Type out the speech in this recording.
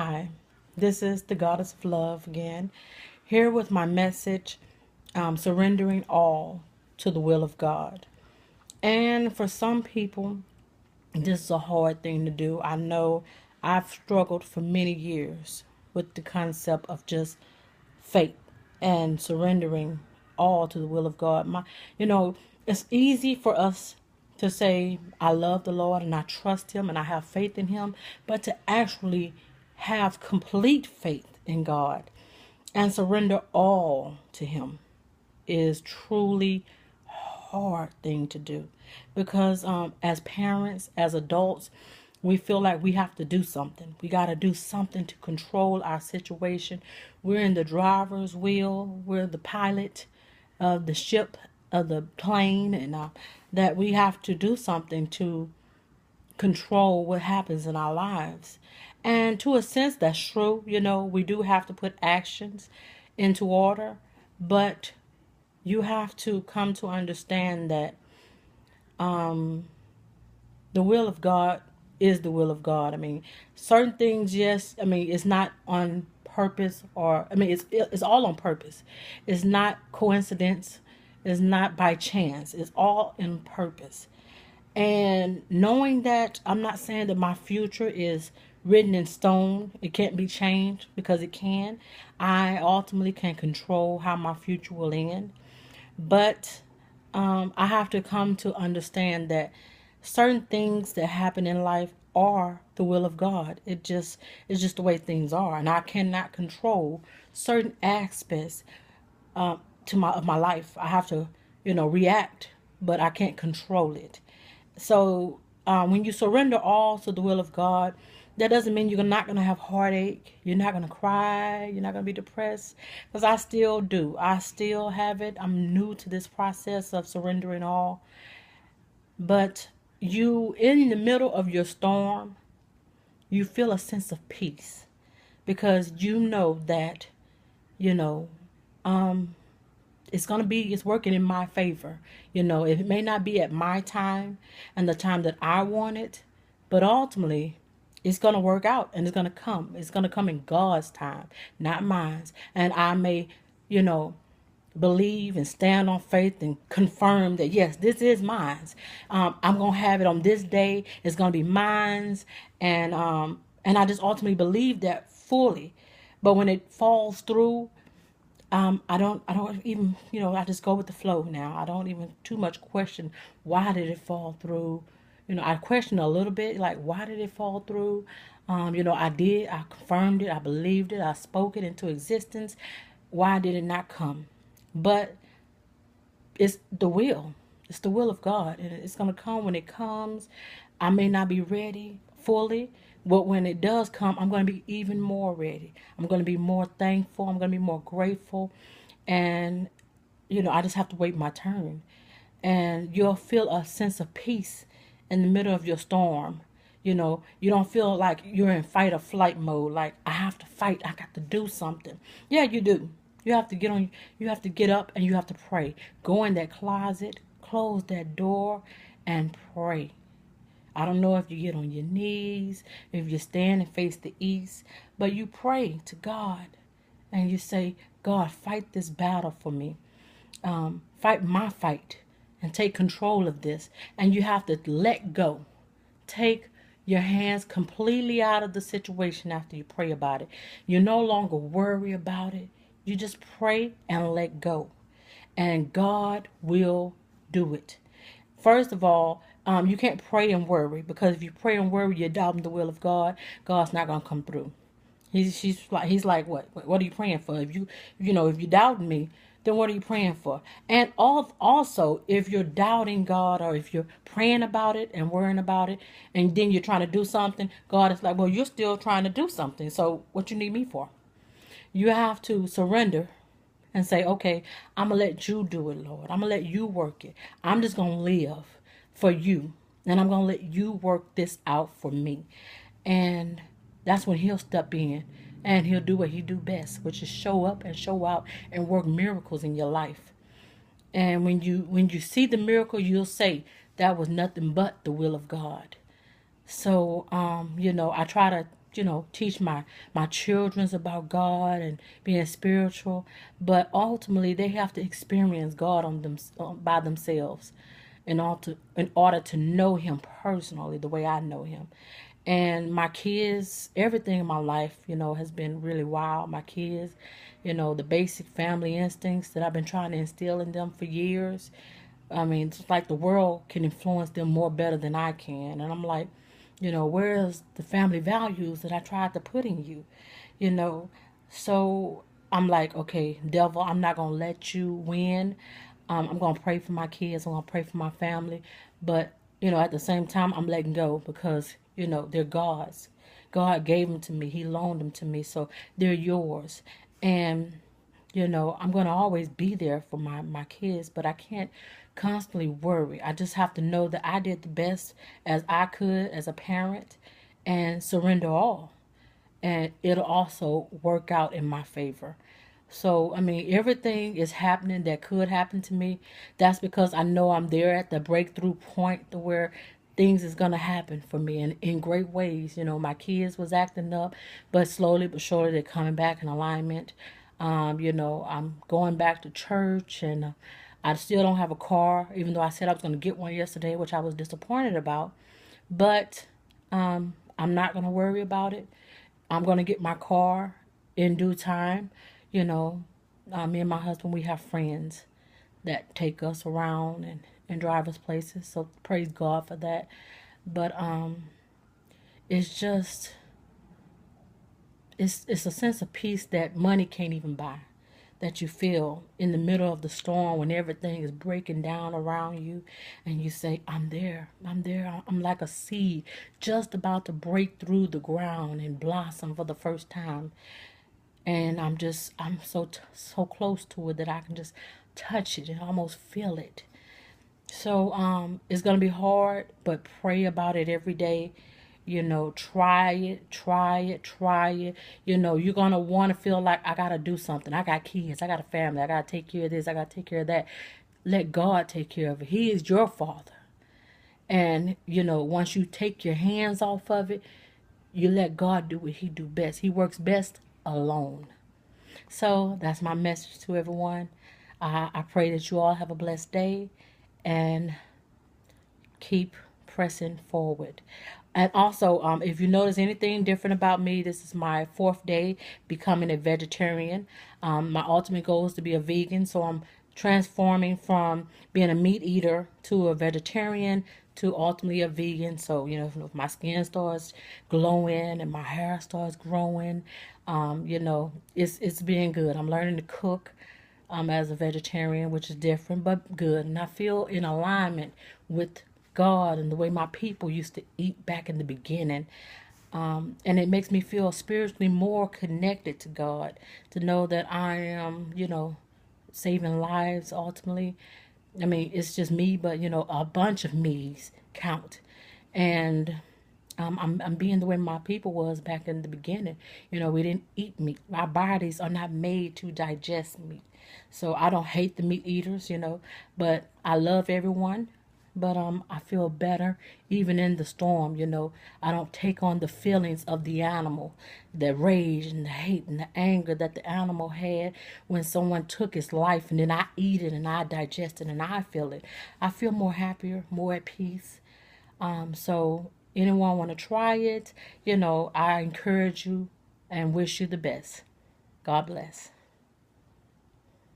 Hi, this is the Goddess of Love again, here with my message, surrendering all to the will of God. And for some people, this is a hard thing to do. I know I've struggled for many years with the concept of just faith and surrendering all to the will of God. You know, it's easy for us to say, I love the Lord and I trust Him and I have faith in Him, but to actually have complete faith in God and surrender all to Him is truly hard thing to do because as parents, as adults, we feel like we have to do something. We got to do something to control our situation. We're in the driver's wheel. We're the pilot of the ship, of the plane, and that we have to do something to control what happens in our lives. And to a sense, that's true. We do have to put actions into order, but you have to come to understand that the will of God is the will of God. I mean, certain things, yes. I mean, it's not on purpose, or I mean, it's all on purpose. It's not coincidence. It's not by chance. It's all in purpose. And knowing that, I'm not saying that my future is written in stone. It can't be changed, because it can. I ultimately can control how my future will end. But I have to come to understand that certain things that happen in life are the will of God. It's just the way things are, and I cannot control certain aspects to my of my life. I have to, react, but I can't control it. So when you surrender all to the will of God, that doesn't mean you're not going to have heartache. You're not going to cry. You're not going to be depressed. Because I still do. I still have it. I'm new to this process of surrendering all. But in the middle of your storm, you feel a sense of peace. Because you know that, you know, um, it's working in my favor. It may not be at my time and the time that I want it, but ultimately it's going to work out, and it's going to come in God's time, not mine. And I may, you know believe and stand on faith and confirm that yes, this is mine. I'm going to have it on this day. It's going to be mine. And I just ultimately believe that fully. But when it falls through, I don't even, I just go with the flow now. I don't even too much question, why did it fall through? I question a little bit, like, why did it fall through? I confirmed it, I believed it, I spoke it into existence. Why did it not come? But it's the will. It's the will of God, and it's going to come when it comes. I may not be ready fully, but when it does come, I'm going to be even more ready. I'm going to be more thankful. I'm going to be more grateful. And, I just have to wait my turn. And you'll feel a sense of peace in the middle of your storm. You don't feel like you're in fight or flight mode. Like, I have to fight. I got to do something. Yeah, you do. You have to get up and you have to pray. Go in that closet, close that door, and pray. I don't know if you get on your knees, if you stand and face the east, but you pray to God and you say, God, fight this battle for me. Fight my fight and take control of this. And you have to let go. Take your hands completely out of the situation after you pray about it. You no longer worry about it. You just pray and let go. And God will do it. First of all, you can't pray and worry, because if you pray and worry, you're doubting the will of God. God's not gonna come through. He's like, what are you praying for? If you doubt me, then what are you praying for? And also, if you're doubting God, or if you're praying about it and worrying about it, and then you're trying to do something, God is like, well, you're still trying to do something. So what you need me for? You have to surrender and say, okay, I'm going to let you do it, Lord. I'm going to let you work it. I'm just going to live for you. And I'm going to let you work this out for me. And that's when He'll step in and He'll do what He do best, which is show up and show out and work miracles in your life. And when you see the miracle, you'll say, that was nothing but the will of God. So, I try to teach my childrens about God and being spiritual, but ultimately they have to experience God on them by themselves in order to know Him personally the way I know Him. And my kids, everything in my life, has been really wild. My kids, the basic family instincts that I've been trying to instill in them for years. I mean, it's like the world can influence them more better than I can. And I'm like, where's the family values that I tried to put in you? You know, so I'm like, okay, devil, I'm not going to let you win. I'm going to pray for my kids. I'm going to pray for my family. But, at the same time, I'm letting go because, they're God's. God gave them to me. He loaned them to me. So they're yours. And I'm going to always be there for my kids, but I can't constantly worry. I just have to know that I did the best as I could as a parent and surrender all. And it'll also work out in my favor. So, I mean, everything is happening that could happen to me. That's because I know I'm there at the breakthrough point to where things is going to happen for me in great ways. My kids was acting up, but slowly but surely they're coming back in alignment. I'm going back to church, and I still don't have a car, even though I said I was going to get one yesterday, which I was disappointed about. But I'm not going to worry about it. I'm going to get my car in due time. You know, Me and my husband, we have friends that take us around and drive us places. So praise God for that. But it's just, it's a sense of peace that money can't even buy. That you feel in the middle of the storm when everything is breaking down around you, and you say, I'm there, I'm there, I'm like a seed just about to break through the ground and blossom for the first time. And I'm so close to it that I can just touch it and almost feel it. So it's gonna be hard, but pray about it every day. Try it, try it, try it. You're gonna want to feel like I gotta do something. I got kids, I got a family, I gotta take care of this, I gotta take care of that. Let God take care of it. He is your father. And once you take your hands off of it, you let God do what He do best. He works best alone. So that's my message to everyone. I pray that you all have a blessed day and keep pressing forward. And also, if you notice anything different about me, this is my 4th day becoming a vegetarian. My ultimate goal is to be a vegan, so I'm transforming from being a meat eater to a vegetarian to ultimately a vegan. So, if my skin starts glowing and my hair starts growing, it's being good. I'm learning to cook as a vegetarian, which is different but good. And I feel in alignment with God and the way my people used to eat back in the beginning. And it makes me feel spiritually more connected to God to know that I am, saving lives ultimately. I mean, it's just me, but a bunch of me's count. And I'm being the way my people was back in the beginning. We didn't eat meat. Our bodies are not made to digest meat. So I don't hate the meat eaters, but I love everyone. But I feel better even in the storm. I don't take on the feelings of the animal, the rage and the hate and the anger that the animal had when someone took its life, and then I eat it and I digest it and I feel it. I feel more happier, more at peace. So anyone want to try it, I encourage you and wish you the best. God bless.